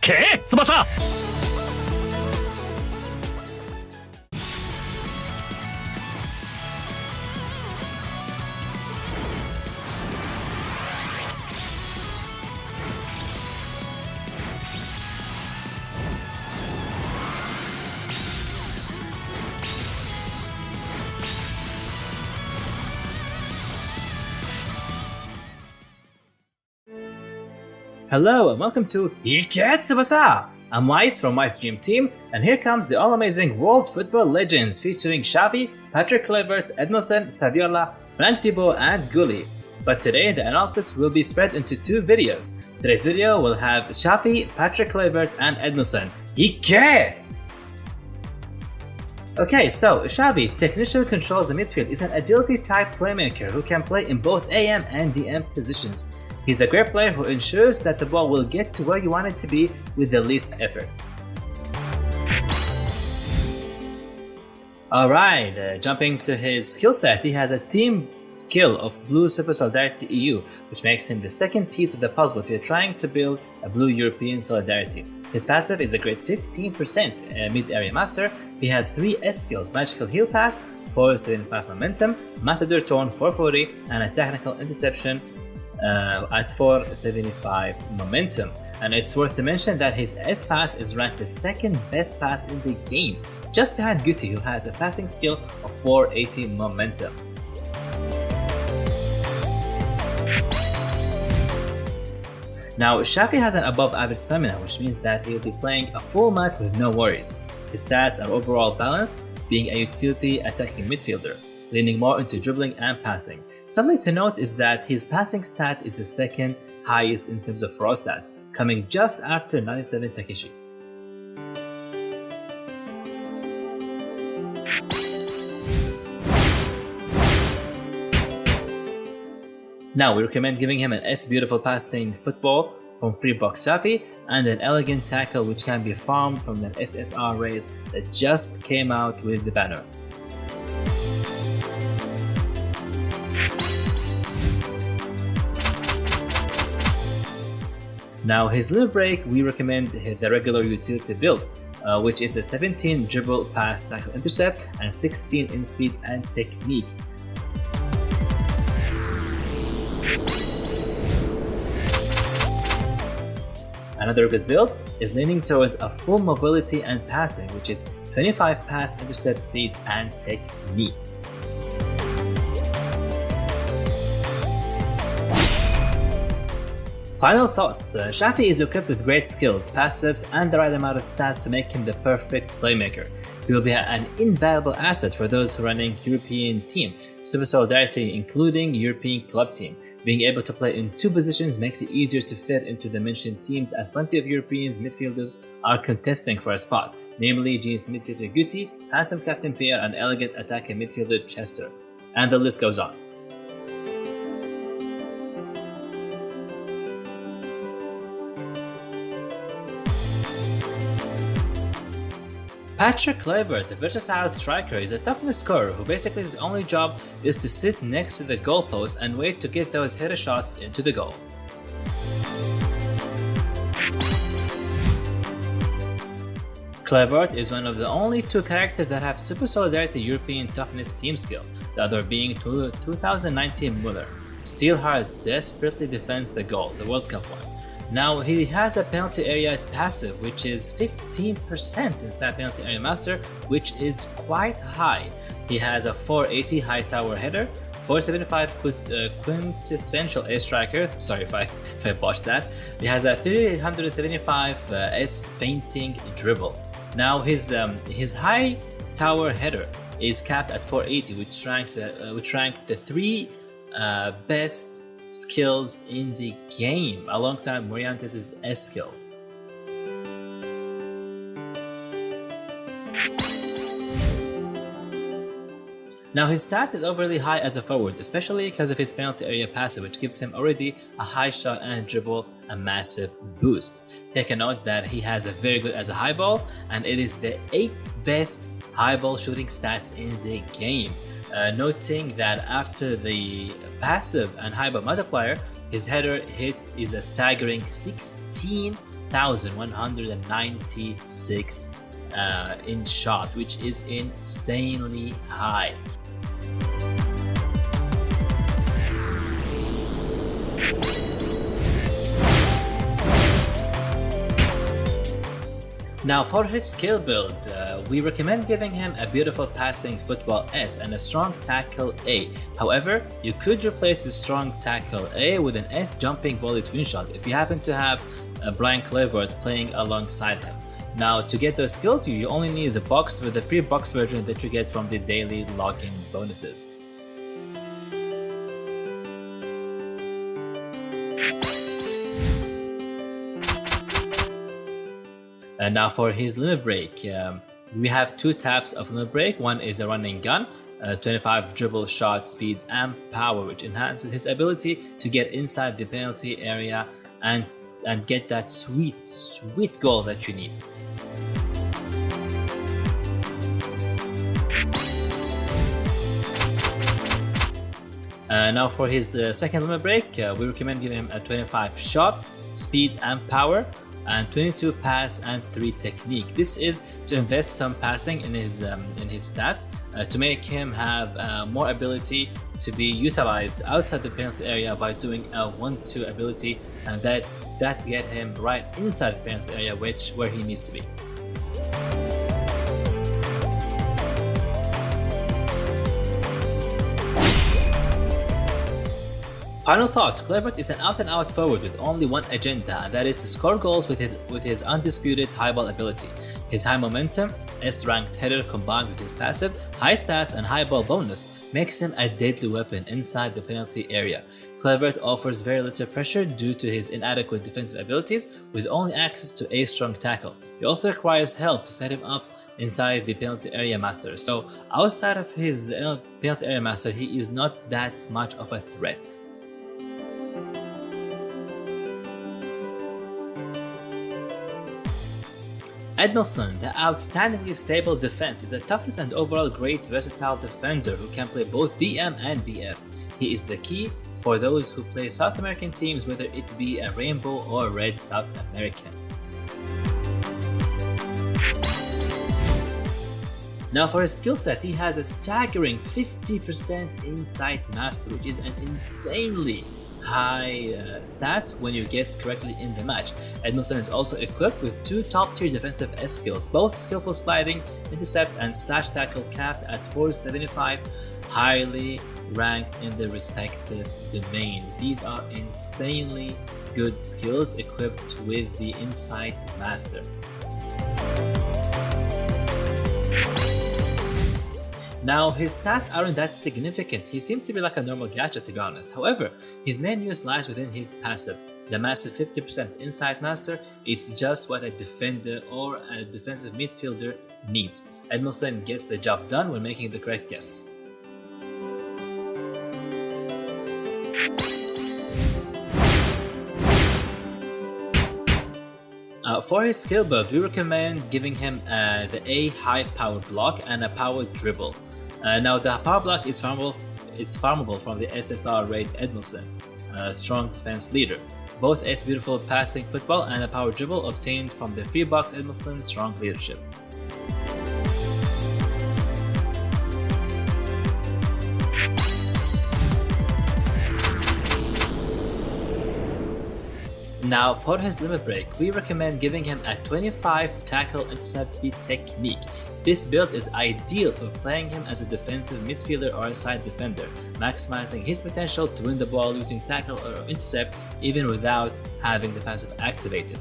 翼 Hello and welcome to Captain Tsubasa! I'm Weiss from Weiss Dream Team, and here comes the all-amazing World Football Legends featuring Xavi, Kluivert Edmilson, Saviola, Boer and Giuly. But today the analysis will be spread into two videos. Today's video will have Xavi, Kluivert and Edmilson. Okay, so Xavi technically controls the midfield. Is an agility type playmaker who can play in both AM and DM positions. He's a great player who ensures that the ball will get to where you want it to be with the least effort. Alright, jumping to his skill set, he has a team skill of Blue Super Solidarity EU, which makes him the second piece of the puzzle if you're trying to build a Blue European Solidarity. His passive is a great 15% mid-area master. He has 3 S skills: Magical Heal Pass, 475 Momentum, Matador Tone 440, and a Technical Interception at 475 momentum. And it's worth to mention that his S pass is ranked the second best pass in the game, just behind Giuly, who has a passing skill of 480 momentum. Now Xavi has an above average stamina, which means that he will be playing a full match with no worries. His stats are overall balanced, being a utility attacking midfielder, leaning more into dribbling and passing. Something to note is that his passing stat is the second highest in terms of raw stat, coming just after 97 Takeshi. Now we recommend giving him an S beautiful passing football from Freebox Xavi and an elegant tackle which can be farmed from the SSR Rate that just came out with the banner. Now his little break, we recommend the regular utility build, which is a 17 dribble, pass, tackle, intercept, and 16 in speed and technique. Another good build is leaning towards a full mobility and passing, which is 25 pass, intercept, speed, and technique. Final thoughts, Xavi is equipped with great skills, passives, and the right amount of stats to make him the perfect playmaker. He will be an invaluable asset for those who are running European team, Super Solidarity including European club team. Being able to play in 2 positions makes it easier to fit into the mentioned teams, as plenty of European midfielders are contesting for a spot, namely genius midfielder Giuly, handsome captain Boer, and elegant attacking midfielder Chester. And the list goes on. Kluivert, the versatile striker, is a toughness scorer who basically his only job is to sit next to the goalpost and wait to get those header shots into the goal. Kluivert is one of the only 2 characters that have Super Solidarity European Toughness team skill, the other being 2019 Muller. Steelheart desperately defends the goal, the World Cup one. Now he has a penalty area passive which is 15% inside penalty area master, which is quite high. He has a 480 high tower header, 475 quintessential air striker, sorry if I botched that. He has a 375 S fainting dribble. Now his high tower header is capped at 480, which ranked the 3 best skills in the game alongside Morientes' S skill. Now his stat is overly high as a forward, especially because of his penalty area passive, which gives him already a high shot and dribble, a massive boost. Take a note that he has a very good as a high ball, and it is the 8th best high ball shooting stats in the game. noting that after the passive and high ball multiplier, his header hit is a staggering 16,196 in shot, which is insanely high. Now for his skill build, we recommend giving him a beautiful passing football S and a strong tackle A. However, you could replace the strong tackle A with an S jumping volley twin shot if you happen to have Brian Kluivert playing alongside him. Now to get those skills, you only need the box with the free box version that you get from the daily login bonuses. And now for his limit break, we have two types of limit break. One is a running gun, 25 dribble, shot, speed, and power, which enhances his ability to get inside the penalty area and get that sweet goal that you need. Now for his second limit break, we recommend giving him a 25 shot, speed, and power, and 22 pass and 3 technique. This is to invest some passing in his stats to make him have more ability to be utilized outside the penalty area by doing a 1-2 ability, and that get him right inside the penalty area, where he needs to be. Final thoughts. Kluivert is an out-and-out forward with only one agenda, and that is to score goals with his undisputed high ball ability. His high momentum, S-ranked header combined with his passive, high stats, and high ball bonus makes him a deadly weapon inside the penalty area. Kluivert offers very little pressure due to his inadequate defensive abilities, with only access to a strong tackle. He also requires help to set him up inside the penalty area master, so outside of his penalty area master, he is not that much of a threat. Edmílson, the outstandingly stable defense, is a toughness and overall great versatile defender who can play both DM and DF. He is the key for those who play South American teams, whether it be a rainbow or red South American. Now for his skill set, he has a staggering 50% insight master, which is an insanely high stats when you guess correctly in the match. Edmílson is also equipped with 2 top-tier defensive S skills, both skillful sliding, intercept, and slash tackle, capped at 475, highly ranked in the respective domain. These are insanely good skills equipped with the Insight Master. Now, his stats aren't that significant. He seems to be like a normal gadget, to be honest. However, his main use lies within his passive. The massive 50% Insight Master is just what a defender or a defensive midfielder needs. Edmílson gets the job done when making the correct guess. For his skill build, we recommend giving him the A high power block and a power dribble. Now the power block is farmable from the SSR Rate Edmilson, strong defense leader. Both S beautiful passing football and a power dribble obtained from the free box Edmilson strong leadership. Now for his limit break, we recommend giving him a 25 tackle intercept speed technique. This build is ideal for playing him as a defensive midfielder or a side defender, maximizing his potential to win the ball using tackle or intercept even without having the passive activated.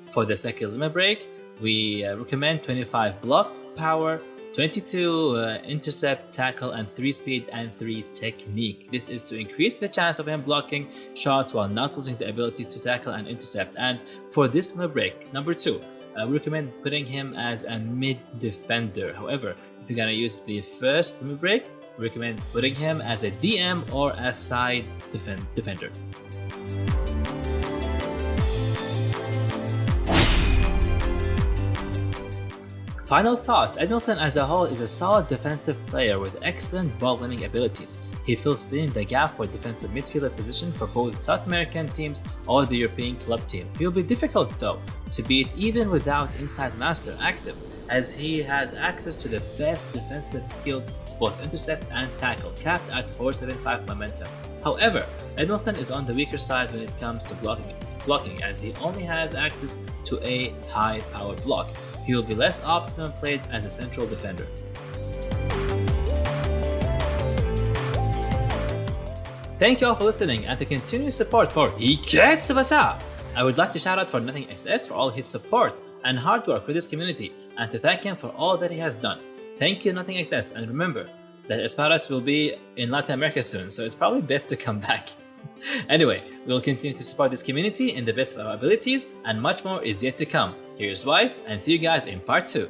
For the second limit break, we recommend 25 block, power, 22 intercept, tackle, and 3 speed and 3 technique. This is to increase the chance of him blocking shots while not losing the ability to tackle and intercept. And for this limit break, number 2, we recommend putting him as a mid defender. However, if you're gonna use the first limit break, we recommend putting him as a DM or a side defender. Final thoughts, Edmilson as a whole is a solid defensive player with excellent ball-winning abilities. He fills in the gap for defensive midfielder position for both South American teams or the European club team. He will be difficult though to beat even without Inside Master active, as he has access to the best defensive skills, both intercept and tackle, capped at 475 momentum. However, Edmilson is on the weaker side when it comes to blocking as he only has access to a high power block. He will be less optimum played as a central defender. Thank you all for listening and to continue support for Keptain Tsubasa. I would like to shout out for Nothing XS for all his support and hard work with this community, and to thank him for all that he has done. Thank you, Nothing XS, and remember that Espadas will be in Latin America soon, so it's probably best to come back. Anyway, we will continue to support this community in the best of our abilities, and much more is yet to come. Here's Weiss, and see you guys in part 2.